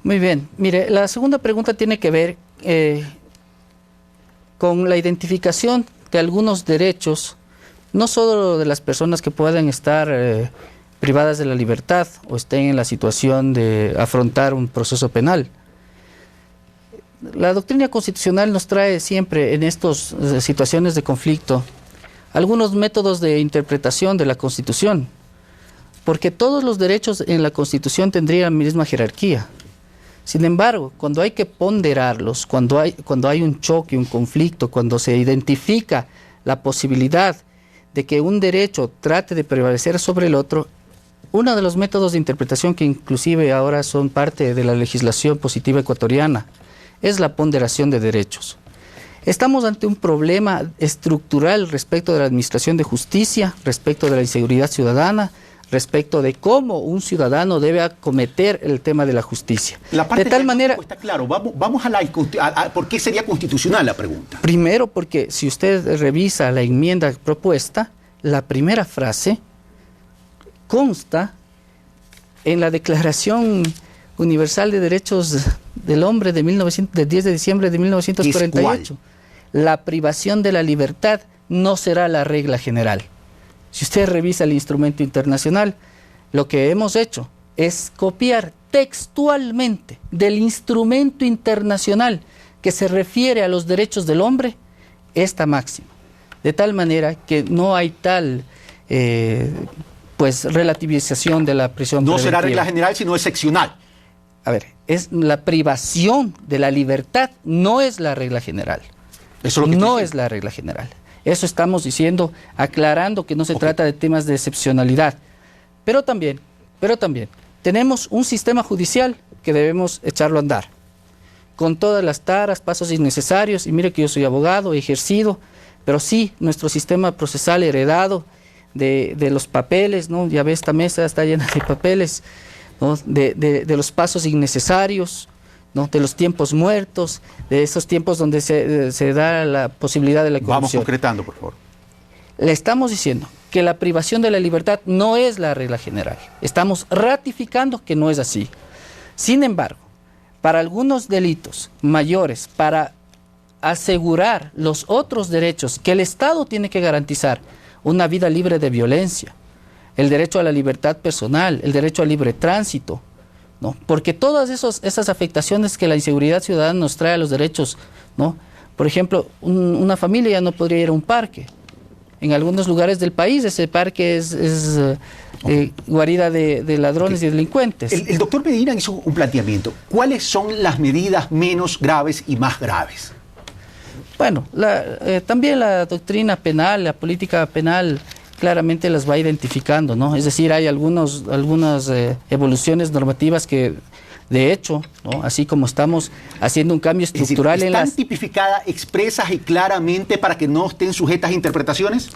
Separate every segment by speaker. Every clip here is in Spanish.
Speaker 1: Muy bien. Mire, la segunda pregunta tiene que ver con la identificación de algunos derechos, no solo de las personas que puedan estar privadas de la libertad o estén en la situación de afrontar un proceso penal. La doctrina constitucional nos trae siempre en estas situaciones de conflicto algunos métodos de interpretación de la Constitución, porque todos los derechos en la Constitución tendrían la misma jerarquía. Sin embargo, cuando hay que ponderarlos, cuando hay un choque, un conflicto, cuando se identifica la posibilidad de que un derecho trate de prevalecer sobre el otro, uno de los métodos de interpretación que inclusive ahora son parte de la legislación positiva ecuatoriana es la ponderación de derechos. Estamos ante un problema estructural respecto de la administración de justicia, respecto de la inseguridad ciudadana, respecto de cómo un ciudadano debe acometer el tema de la justicia.
Speaker 2: La parte de tal manera está claro. Vamos a ¿por qué sería constitucional la pregunta?
Speaker 1: Primero, porque si usted revisa la enmienda propuesta, la primera frase consta en la Declaración Universal de Derechos del Hombre de 10 de diciembre de 1948. La privación de la libertad no será la regla general. Si usted revisa el instrumento internacional, lo que hemos hecho es copiar textualmente del instrumento internacional que se refiere a los derechos del hombre esta máxima. De tal manera que no hay tal relativización de la prisión preventiva.
Speaker 2: No será regla general, sino excepcional.
Speaker 1: A ver, es la privación de la libertad, no es la regla general.
Speaker 2: Eso es lo que
Speaker 1: no es la regla general. Eso estamos diciendo, aclarando que no se trata de temas de excepcionalidad. Pero también, tenemos un sistema judicial que debemos echarlo a andar. Con todas las taras, pasos innecesarios, y mire que yo soy abogado, he ejercido, pero sí, nuestro sistema procesal heredado de los papeles, ¿no? Ya ve, esta mesa está llena de papeles, ¿no? de los pasos innecesarios, ¿no? De los tiempos muertos, de esos tiempos donde se da la posibilidad de la corrupción.
Speaker 2: Vamos concretando, por favor.
Speaker 1: Le estamos diciendo que la privación de la libertad no es la regla general. Estamos ratificando que no es así. Sin embargo, para algunos delitos mayores, para asegurar los otros derechos que el Estado tiene que garantizar, una vida libre de violencia, el derecho a la libertad personal, el derecho al libre tránsito, ¿no? Porque todas esas afectaciones que la inseguridad ciudadana nos trae a los derechos, ¿no? Por ejemplo, una familia ya no podría ir a un parque. En algunos lugares del país ese parque es guarida de ladrones y delincuentes.
Speaker 2: El doctor Medina hizo un planteamiento. ¿Cuáles son las medidas menos graves y más graves?
Speaker 1: Bueno, también la doctrina penal, la política penal claramente las va identificando, ¿no? Es decir, hay algunas evoluciones normativas que, de hecho, ¿no? Así como estamos haciendo un cambio estructural en las...
Speaker 2: ¿Están tipificadas, expresas y claramente para que no estén sujetas a interpretaciones?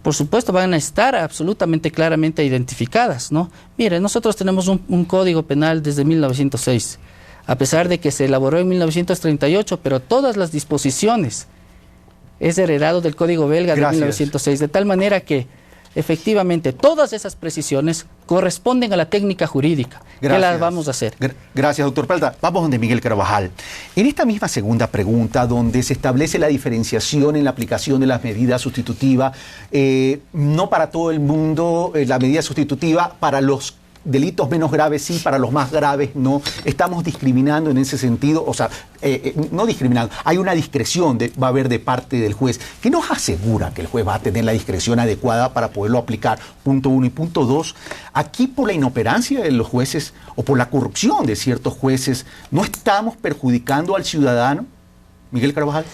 Speaker 1: Por supuesto, van a estar absolutamente claramente identificadas, ¿no? Mire, nosotros tenemos un código penal desde 1906, a pesar de que se elaboró en 1938, pero todas las disposiciones es heredado del Código Belga de 1906, de tal manera que efectivamente todas esas precisiones corresponden a la técnica jurídica. ¿Qué las vamos a hacer?
Speaker 2: Gracias, doctor Peralta. Vamos donde Miguel Carvajal. En esta misma segunda pregunta, donde se establece la diferenciación en la aplicación de las medidas sustitutivas, no para todo el mundo la medida sustitutiva, para los delitos menos graves sí, para los más graves no. Estamos discriminando en ese sentido, o sea, no discriminando, hay una discreción va a haber de parte del juez, que nos asegura que el juez va a tener la discreción adecuada para poderlo aplicar, punto 1. Y punto 2, aquí por la inoperancia de los jueces o por la corrupción de ciertos jueces, ¿no estamos perjudicando al ciudadano? Miguel Carvajal.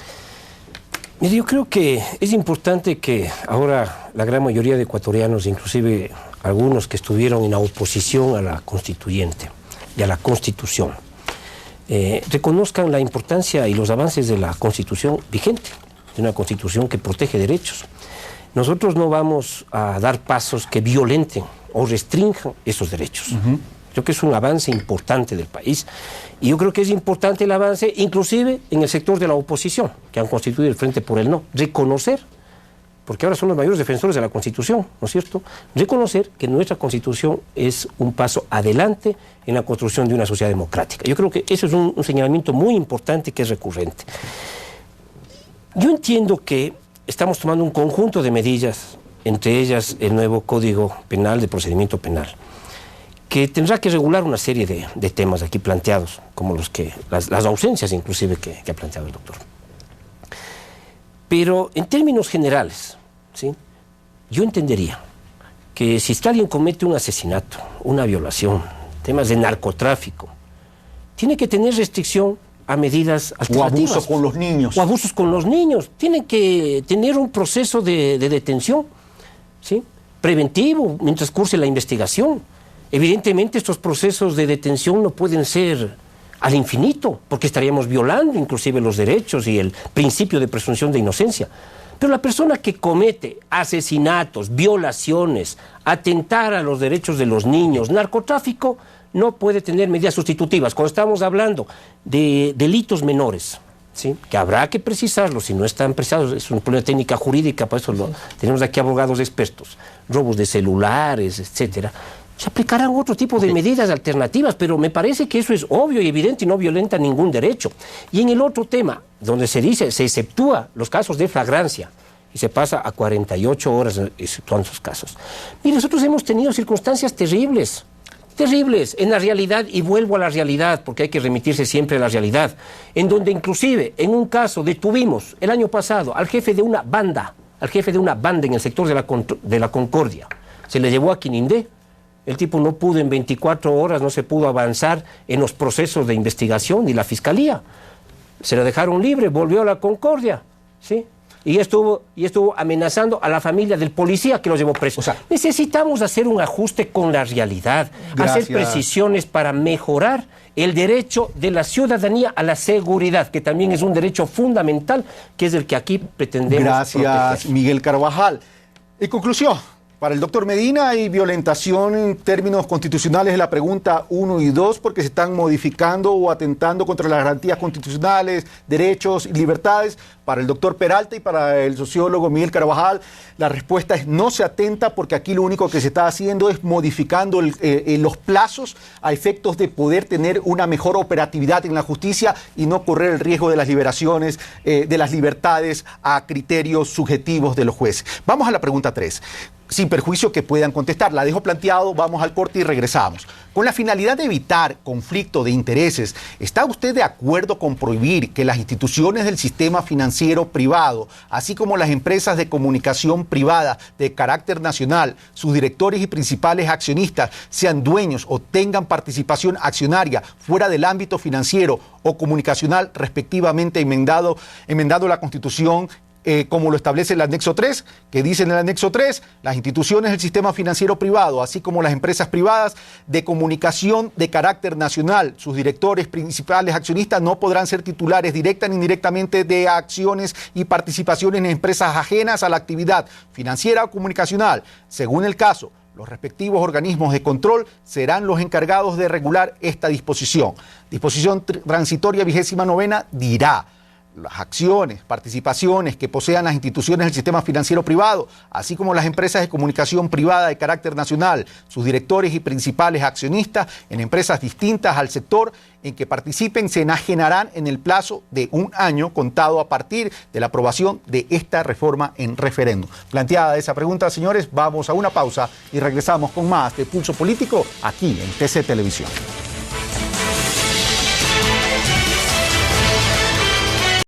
Speaker 3: Mire, yo creo que es importante que ahora la gran mayoría de ecuatorianos, inclusive algunos que estuvieron en la oposición a la constituyente y a la Constitución, reconozcan la importancia y los avances de la Constitución vigente, de una Constitución que protege derechos. Nosotros no vamos a dar pasos que violenten o restrinjan esos derechos. Creo que es un avance importante del país y yo creo que es importante el avance inclusive en el sector de la oposición, que han constituido el Frente por el No, reconocer porque ahora son los mayores defensores de la Constitución, ¿no es cierto? Reconocer que nuestra Constitución es un paso adelante en la construcción de una sociedad democrática. Yo creo que eso es un señalamiento muy importante que es recurrente. Yo entiendo que estamos tomando un conjunto de medidas, entre ellas el nuevo Código Penal de Procedimiento Penal, que tendrá que regular una serie de temas aquí planteados, como las ausencias inclusive que ha planteado el doctor. Pero en términos generales, ¿sí?, yo entendería que si alguien comete un asesinato, una violación, temas de narcotráfico, tiene que tener restricción a medidas alternativas.
Speaker 2: O abusos con los niños.
Speaker 3: O abusos con los niños. Tienen que tener un proceso de detención, ¿sí?, preventivo, mientras curse la investigación. Evidentemente estos procesos de detención no pueden ser al infinito, porque estaríamos violando inclusive los derechos y el principio de presunción de inocencia. Pero la persona que comete asesinatos, violaciones, atentar a los derechos de los niños, narcotráfico, no puede tener medidas sustitutivas. Cuando estamos hablando de delitos menores, ¿sí?, que habrá que precisarlos, si no están precisados, es una problema técnica jurídica, por eso tenemos aquí abogados expertos, robos de celulares, etcétera. Se aplicarán otro tipo de medidas alternativas, pero me parece que eso es obvio y evidente y no violenta ningún derecho. Y en el otro tema, donde se dice, se exceptúa los casos de flagrancia y se pasa a 48 horas exceptuando esos casos. Mire, nosotros hemos tenido circunstancias terribles en la realidad, y vuelvo a la realidad porque hay que remitirse siempre a la realidad, en donde inclusive en un caso detuvimos el año pasado al jefe de una banda en el sector de la Concordia. Se le llevó a Quinindé. El tipo no pudo en 24 horas, no se pudo avanzar en los procesos de investigación ni la fiscalía. Se lo dejaron libre, volvió a la Concordia, ¿sí? Y estuvo amenazando a la familia del policía que lo llevó preso. O sea, necesitamos hacer un ajuste con la realidad, hacer precisiones para mejorar el derecho de la ciudadanía a la seguridad, que también es un derecho fundamental, que es el que aquí pretendemos proteger.
Speaker 2: Miguel Carvajal. En conclusión, para el doctor Medina hay violentación en términos constitucionales de la pregunta 1 y 2 porque se están modificando o atentando contra las garantías constitucionales, derechos y libertades. Para el doctor Peralta y para el sociólogo Miguel Carvajal, la respuesta es no se atenta porque aquí lo único que se está haciendo es modificando los plazos a efectos de poder tener una mejor operatividad en la justicia y no correr el riesgo de las liberaciones, de las libertades a criterios subjetivos de los jueces. Vamos a la pregunta 3. Sin perjuicio que puedan contestar. La dejo planteado, vamos al corte y regresamos. Con la finalidad de evitar conflicto de intereses, ¿está usted de acuerdo con prohibir que las instituciones del sistema financiero privado, así como las empresas de comunicación privada de carácter nacional, sus directores y principales accionistas, sean dueños o tengan participación accionaria fuera del ámbito financiero o comunicacional, respectivamente enmendado la Constitución, como lo establece el anexo 3, que dice en el anexo 3, las instituciones del sistema financiero privado, así como las empresas privadas de comunicación de carácter nacional, sus directores principales accionistas no podrán ser titulares directa ni indirectamente de acciones y participaciones en empresas ajenas a la actividad financiera o comunicacional. Según el caso, los respectivos organismos de control serán los encargados de regular esta disposición. Disposición transitoria 29ª dirá: las acciones, participaciones que posean las instituciones del sistema financiero privado, así como las empresas de comunicación privada de carácter nacional, sus directores y principales accionistas en empresas distintas al sector en que participen, se enajenarán en el plazo de 1 año contado a partir de la aprobación de esta reforma en referéndum. Planteada esa pregunta, señores, vamos a una pausa y regresamos con más de Pulso Político aquí en TC Televisión.